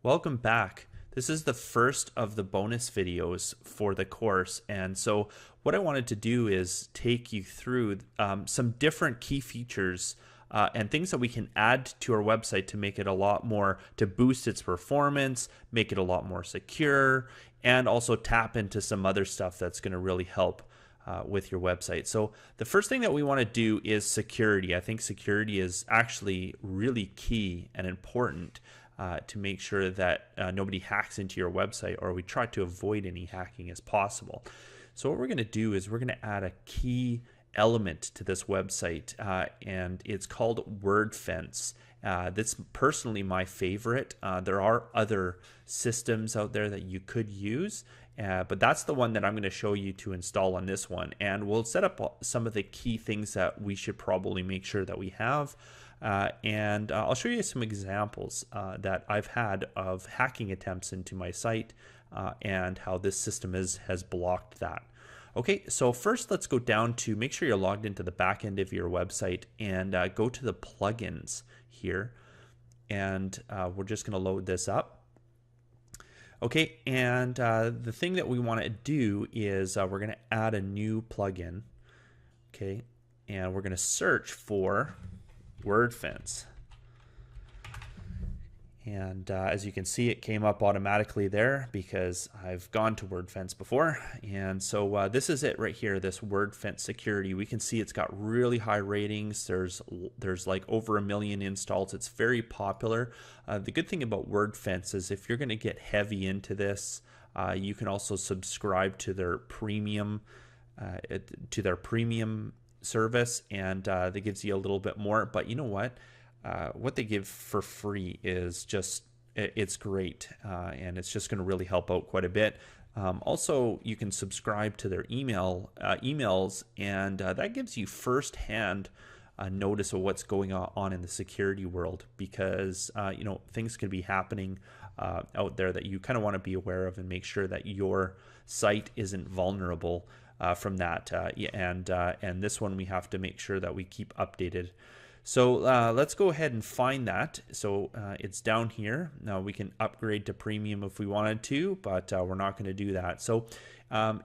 Welcome back. This is the first of the bonus videos for the course, and so what I wanted to do is take you through some different key features and things that we can add to our website to make it a lot more, to boost its performance, make it a lot more secure, and also tap into some other stuff that's going to really help with your website. So the first thing that we want to do is security. I think security is actually really key and important to make sure that nobody hacks into your website, or we try to avoid any hacking as possible. So what we're going to do is we're going to add a key element to this website, and it's called WordFence. That's personally my favorite. There are other systems out there that you could use, but that's the one that I'm going to show you to install on this one. And we'll set up some of the key things that we should probably make sure that we have. And I'll show you some examples that I've had of hacking attempts into my site and how this system has blocked that. Okay, so first let's go down to make sure you're logged into the back end of your website and go to the plugins here. And we're just going to load this up. Okay, and the thing that we want to do is we're going to add a new plugin. Okay, and we're going to search for WordFence. And as you can see, it came up automatically there because I've gone to WordFence before. And so this is it right here, this WordFence security. We can see it's got really high ratings. There's like over 1 million installs. It's very popular. The good thing about WordFence is if you're going to get heavy into this, you can also subscribe to their premium service, and that gives you a little bit more. But you know what they give for free is it's great, and it's just going to really help out quite a bit. Also, you can subscribe to their emails, and that gives you firsthand notice of what's going on in the security world, because things could be happening out there that you kind of want to be aware of and make sure that your site isn't vulnerable from that. And this one we have to make sure that we keep updated. So let's go ahead and find that. So it's down here. Now we can upgrade to premium if we wanted to, but we're not going to do that. So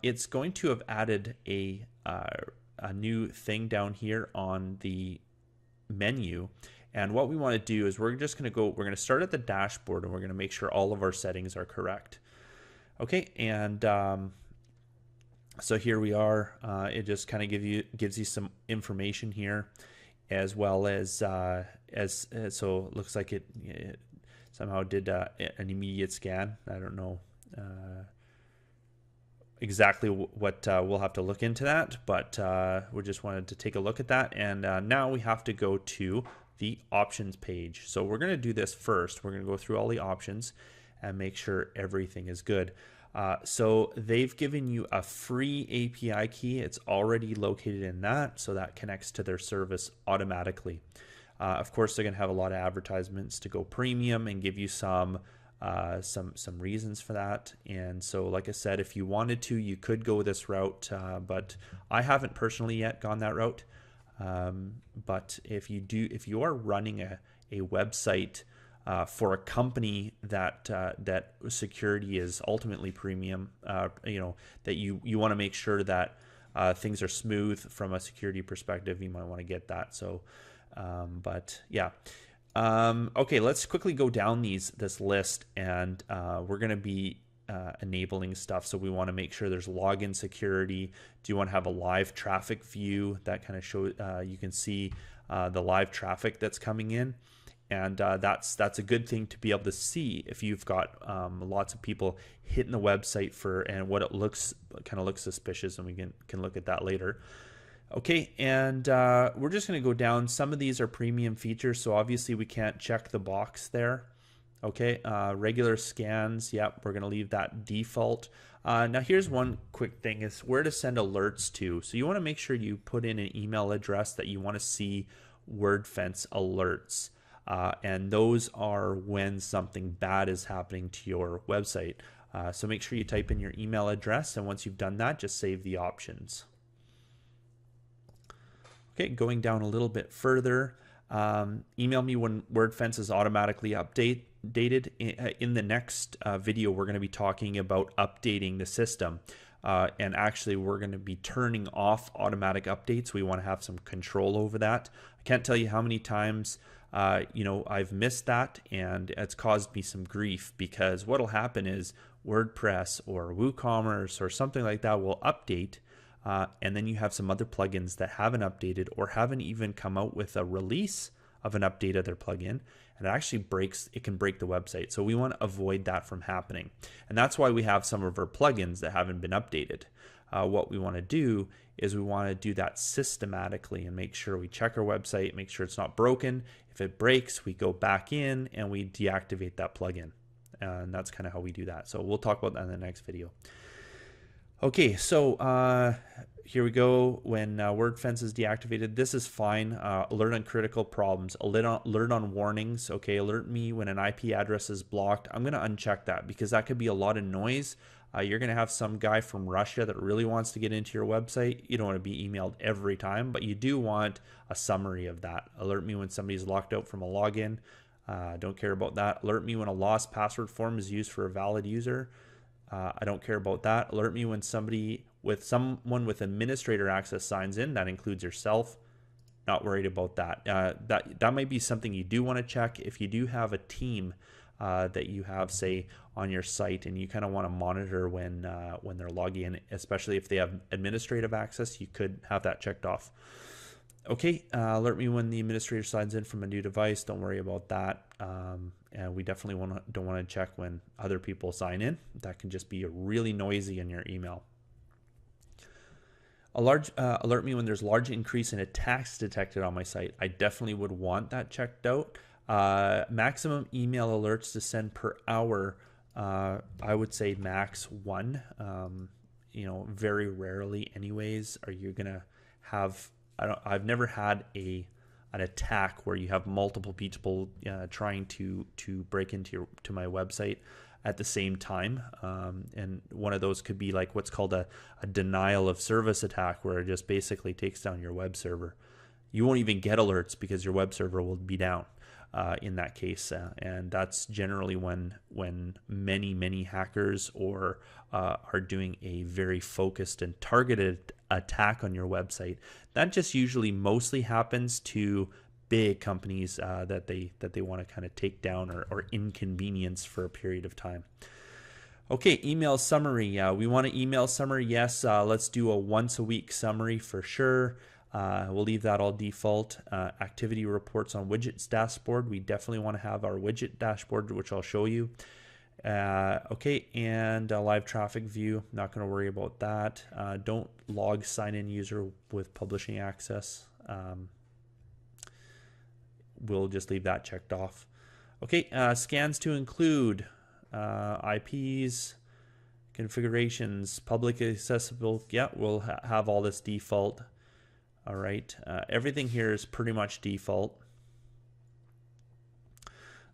it's going to have added a new thing down here on the menu. And what we want to do is we're going to start at the dashboard, and we're going to make sure all of our settings are correct. Okay, and so here we are. It just kind of gives you some information here, as well as so it looks like it somehow did an immediate scan. I don't know exactly what we'll have to look into that, but we just wanted to take a look at that. And now we have to go to the options page. So we're going to do this first. We're going to go through all the options and make sure everything is good. So they've given you a free API key. It's already located in that, so that connects to their service automatically. Of course, they're going to have a lot of advertisements to go premium and give you some reasons for that. And so, like I said, if you wanted to, you could go this route, but I haven't personally yet gone that route. But if you are running a website for a company that security is ultimately premium, that you want to make sure that things are smooth from a security perspective, you might want to get that. So, but yeah. Okay, let's quickly go down this list, and we're going to be enabling stuff. So we want to make sure there's login security. Do you want to have a live traffic view that kind of shows you can see the live traffic that's coming in? And that's a good thing to be able to see if you've got lots of people hitting the website and what it kind of looks suspicious, and we can look at that later. Okay, and we're just going to go down. Some of these are premium features, so obviously we can't check the box there. Okay, regular scans, yep, we're going to leave that default. Now here's one quick thing, is where to send alerts to. So you want to make sure you put in an email address that you want to see WordFence alerts. And those are when something bad is happening to your website. So make sure you type in your email address, and once you've done that, just save the options. Okay, going down a little bit further, email me when WordFence is automatically updated. In the next video, we're going to be talking about updating the system. And actually, we're going to be turning off automatic updates. We want to have some control over that. I can't tell you how many times I've missed that, and it's caused me some grief, because what'll happen is WordPress or WooCommerce or something like that will update, and then you have some other plugins that haven't updated or haven't even come out with a release of an update of their plugin, and it can break the website. So we want to avoid that from happening. And that's why we have some of our plugins that haven't been updated. What we want to do is we want to do that systematically and make sure we check our website, make sure it's not broken. If it breaks, we go back in and we deactivate that plugin. And that's kind of how we do that. So we'll talk about that in the next video. Okay, so here we go. When WordFence is deactivated, this is fine. Alert on critical problems, alert on warnings. Okay, alert me when an IP address is blocked. I'm going to uncheck that, because that could be a lot of noise. You're going to have some guy from Russia that really wants to get into your website. You don't want to be emailed every time, but you do want a summary of that. Alert me when somebody's locked out from a login. Don't care about that. Alert me when a lost password form is used for a valid user. I don't care about that. Alert me when someone with administrator access signs in. That includes yourself. Not worried about that. That might be something you do want to check if you do have a team that you have, say, on your site, and you kind of want to monitor when they're logging in, especially if they have administrative access. You could have that checked off. Okay, alert me when the administrator signs in from a new device. Don't worry about that. And we definitely don't want to check when other people sign in. That can just be really noisy in your email. Alert me when there's large increase in attacks detected on my site. I definitely would want that checked out. Maximum email alerts to send per hour. I would say max 1. Very rarely, anyways, are you gonna have. I've never had an attack where you have multiple people trying to break into my website at the same time, and one of those could be like what's called a denial of service attack, where it just basically takes down your web server. You won't even get alerts because your web server will be down in that case, and that's generally when many hackers are doing a very focused and targeted attack on your website. That just usually mostly happens to big companies that they want to kind of take down or inconvenience for a period of time. Okay, email summary. We want an email summary. Yes, let's do a once a week summary for sure. We'll leave that all default. Activity reports on widgets dashboard. We definitely want to have our widget dashboard, which I'll show you. Okay, and live traffic view. Not going to worry about that. Don't log sign in user with publishing access. We'll just leave that checked off. Okay, scans to include IPs, configurations, public accessible. Yeah, we'll have all this default. All right, everything here is pretty much default.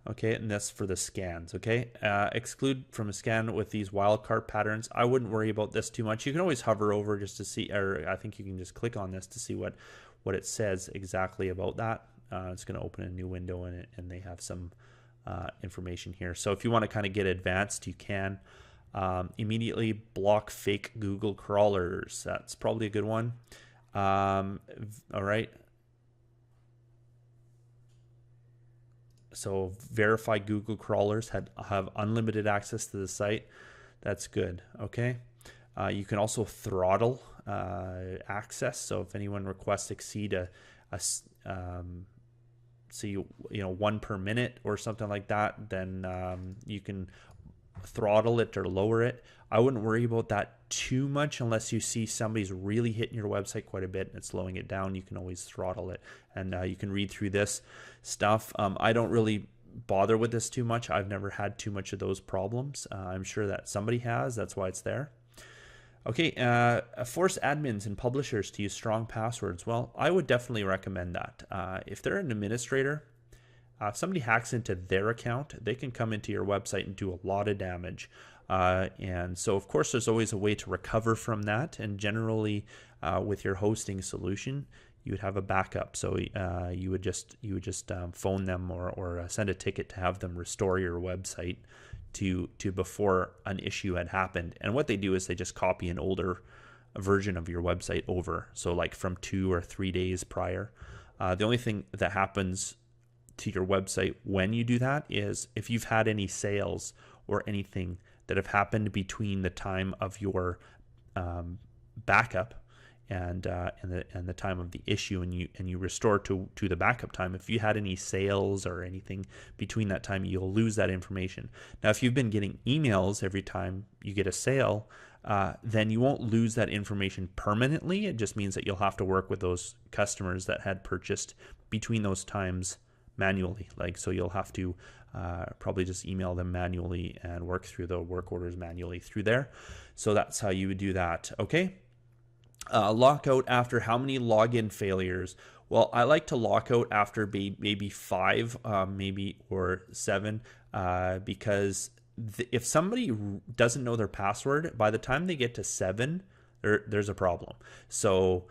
Okay, and that's for the scans. Okay, exclude from a scan with these wildcard patterns. I wouldn't worry about this too much. You can always hover over just to see, or I think you can just click on this to see what it says exactly about that. It's going to open a new window in it, and they have some information here. So if you want to kind of get advanced, you can. Immediately block fake Google crawlers. That's probably a good one. All right. So verify Google crawlers have unlimited access to the site. That's good. Okay. You can also throttle access. So if anyone requests exceed say 1 per minute or something like that, then you can throttle it or lower it. I wouldn't worry about that too much unless you see somebody's really hitting your website quite a bit and it's slowing it down. You can always throttle it, and you can read through this stuff. I don't really bother with this too much. I've never had too much of those problems. I'm sure that somebody has. That's why it's there. Okay, force admins and publishers to use strong passwords. Well, I would definitely recommend that. If they're an administrator, if somebody hacks into their account, they can come into your website and do a lot of damage. And so, of course, there's always a way to recover from that. And generally, with your hosting solution, you would have a backup. So you would just phone them or send a ticket to have them restore your website to before an issue had happened. And what they do is they just copy an older version of your website over. So like from 2 or 3 days prior. The only thing that happens to your website when you do that is if you've had any sales or anything that have happened between the time of your backup and the time of the issue, and you restore to the backup time. If you had any sales or anything between that time, you'll lose that information. Now, if you've been getting emails every time you get a sale, then you won't lose that information permanently. It just means that you'll have to work with those customers that had purchased between those times manually. So you'll have to probably just email them manually and work through the work orders manually through there. So that's how you would do that. Okay. Lockout after how many login failures? Well, I like to lock out after maybe 5, maybe or 7, because if somebody doesn't know their password, by the time they get to 7, there's a problem. So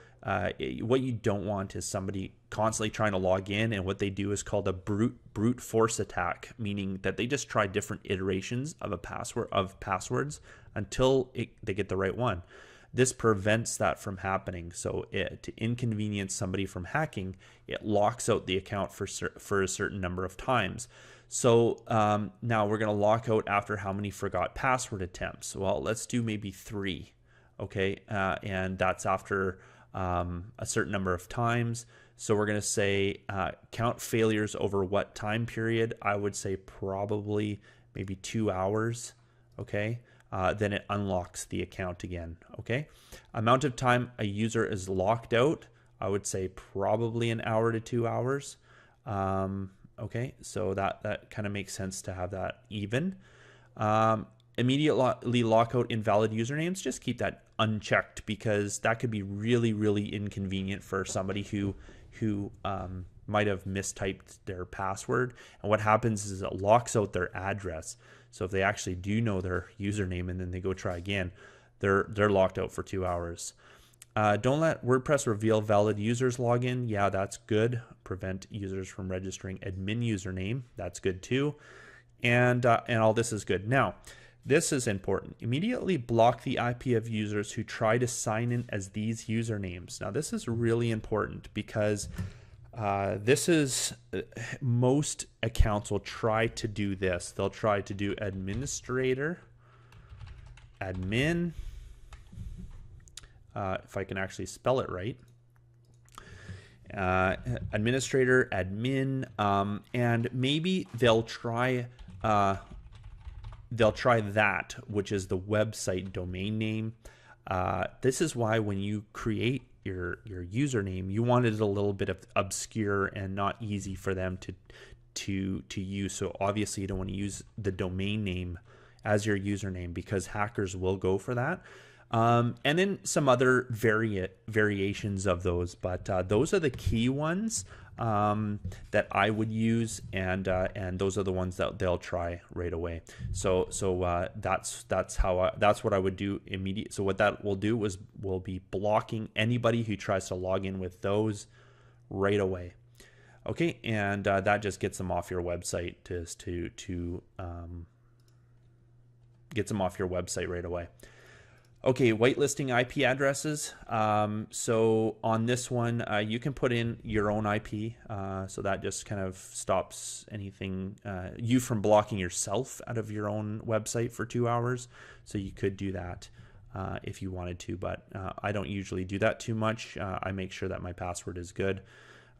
what you don't want is somebody constantly trying to log in, and what they do is called a brute force attack, meaning that they just try different iterations of passwords until they get the right one. This prevents that from happening. So to inconvenience somebody from hacking, it locks out the account for a certain number of times. So now we're going to lock out after how many forgot password attempts? Well, let's do maybe 3. Okay, and that's after a certain number of times. So we're going to say count failures over what time period? I would say probably maybe 2 hours. Okay. Then it unlocks the account again. Okay. Amount of time a user is locked out, I would say probably an hour to 2 hours. Okay. So that kind of makes sense to have that even. Immediately lock out invalid usernames. Just keep that unchecked, because that could be really, really inconvenient for somebody who might have mistyped their password. And what happens is it locks out their address. So if they actually do know their username and then they go try again, they're locked out for 2 hours. Don't let WordPress reveal valid users login. Yeah, that's good. Prevent users from registering admin username. That's good too. And all this is good. Now, this is important. Immediately block the IP of users who try to sign in as these usernames. Now, this is really important because most accounts will try to do this. They'll try to do administrator, admin, if I can actually spell it right, administrator, admin, and maybe they'll try that, which is the website domain name. This is why when you create your username, you want it a little bit of obscure and not easy for them to use. So obviously you don't want to use the domain name as your username, because hackers will go for that. And then some other variations of those, but those are the key ones that I would use, and those are the ones that they'll try right away. So that's what I would do immediately. So what that will do is we'll be blocking anybody who tries to log in with those right away. Okay, and that just gets them off your website gets them off your website right away. Okay, whitelisting IP addresses. So on this one, you can put in your own IP. So that just kind of stops anything, you from blocking yourself out of your own website for 2 hours. So you could do that if you wanted to, but I don't usually do that too much. I make sure that my password is good.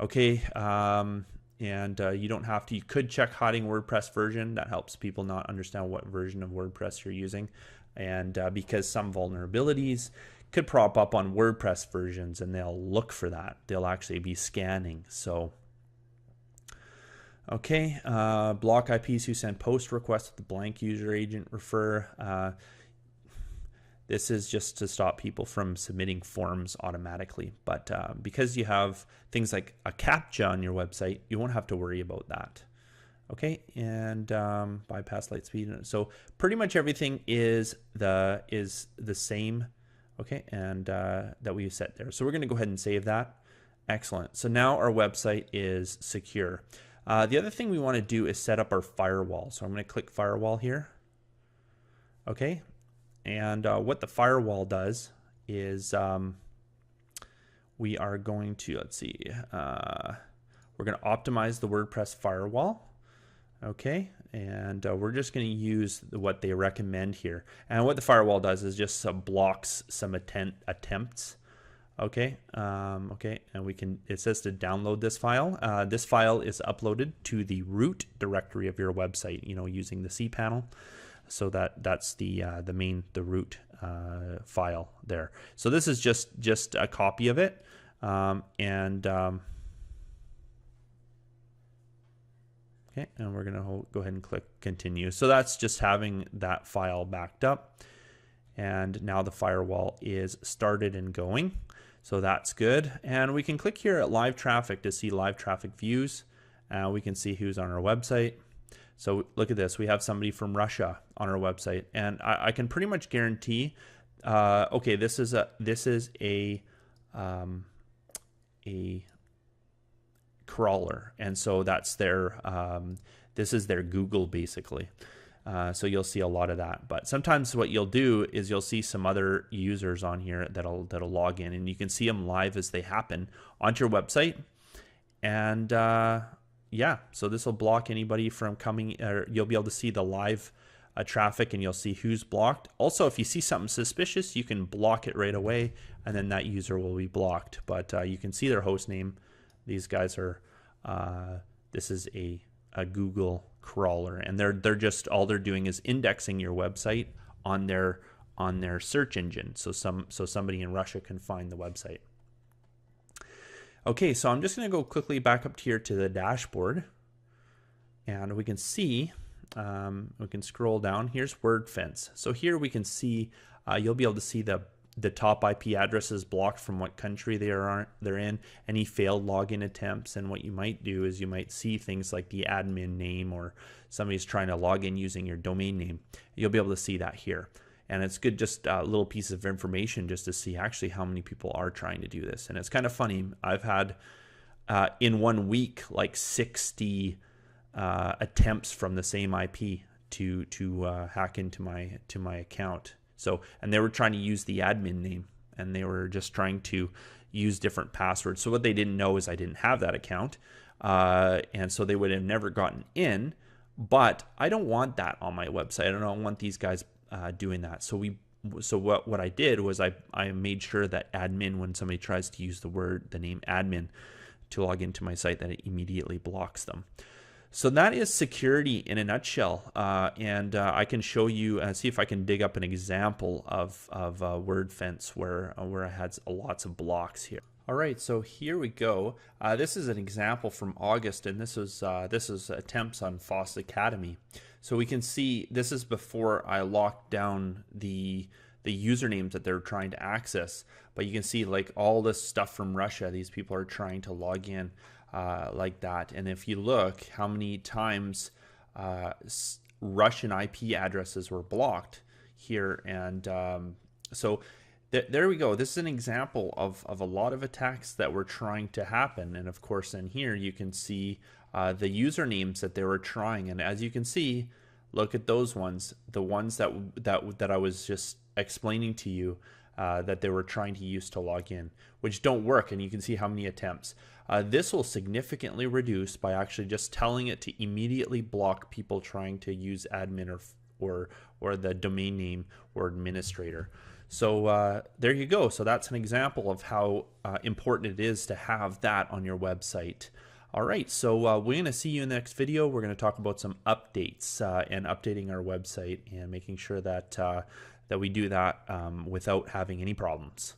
Okay, and you don't have to. You could check hiding WordPress version. That helps people not understand what version of WordPress you're using. And because some vulnerabilities could prop up on WordPress versions, and they'll look for that. They'll actually be scanning. So, okay, block IPs who send post requests with the blank user agent refer. This is just to stop people from submitting forms automatically. But because you have things like a CAPTCHA on your website, you won't have to worry about that. Okay, and bypass light speed. So pretty much everything is the same. Okay, and that we set there. So we're going to go ahead and save that. Excellent. So now our website is secure. The other thing we want to do is set up our firewall. So I'm going to click firewall here. Okay. And what the firewall does is we are going to, let's see, we're going to optimize the WordPress firewall. Okay, and we're just going to use what they recommend here. And what the firewall does is just blocks some attempts. Okay, okay, and we can. It says to download this file. This file is uploaded to the root directory of your website. You know, using the cPanel. So that's the root file there. So this is just a copy of it, okay, and we're going to go ahead and click continue. So that's just having that file backed up. And now the firewall is started and going. So that's good. And we can click here at live traffic to see live traffic views. We can see who's on our website. So look at this. We have somebody from Russia on our website. And I can pretty much guarantee, okay, this is a crawler, and so that's their this is their Google basically. So you'll see a lot of that. But sometimes what you'll do is you'll see some other users on here that'll log in, and you can see them live as they happen onto your website. And yeah, so this will block anybody from coming, or you'll be able to see the live traffic, and you'll see who's blocked. Also, if you see something suspicious, you can block it right away, and then that user will be blocked. But you can see their host name. These guys are, this is a Google crawler, and they're just, all they're doing is indexing your website on their search engine, so somebody in Russia can find the website. Okay, so I'm just going to go quickly back up here to the dashboard, and we can see, we can scroll down. Here's WordFence. So here we can see, you'll be able to see the top IP addresses blocked from what country they're in, any failed login attempts. And what you might do is you might see things like the admin name, or somebody's trying to log in using your domain name. You'll be able to see that here. And it's good, just a little piece of information just to see actually how many people are trying to do this. And it's kind of funny. I've had in 1 week like 60 attempts from the same IP to hack into my account. So, and they were trying to use the admin name, and they were just trying to use different passwords. So what they didn't know is I didn't have that account, and so they would have never gotten in. But I don't want that on my website. I don't want these guys doing that. So what I did was I made sure that admin, when somebody tries to use the name admin to log into my site, that it immediately blocks them. So that is security in a nutshell, and I can show you, see if I can dig up an example of WordFence where I had lots of blocks here. All right, so here we go. This is an example from August, and this is attempts on FOSS Academy. So we can see this is before I locked down the usernames that they're trying to access, but you can see like all this stuff from Russia. These people are trying to log in. Like that. And if you look how many times Russian IP addresses were blocked here, and so there we go. This is an example of a lot of attacks that were trying to happen. And of course in here you can see the usernames that they were trying, and as you can see, look at those ones, the ones that I was just explaining to you, that they were trying to use to log in, which don't work. And you can see how many attempts. This will significantly reduce by actually just telling it to immediately block people trying to use admin or the domain name or administrator. So there you go. So that's an example of how important it is to have that on your website. All right, so we're going to see you in the next video. We're going to talk about some updates and updating our website and making sure that that we do that without having any problems.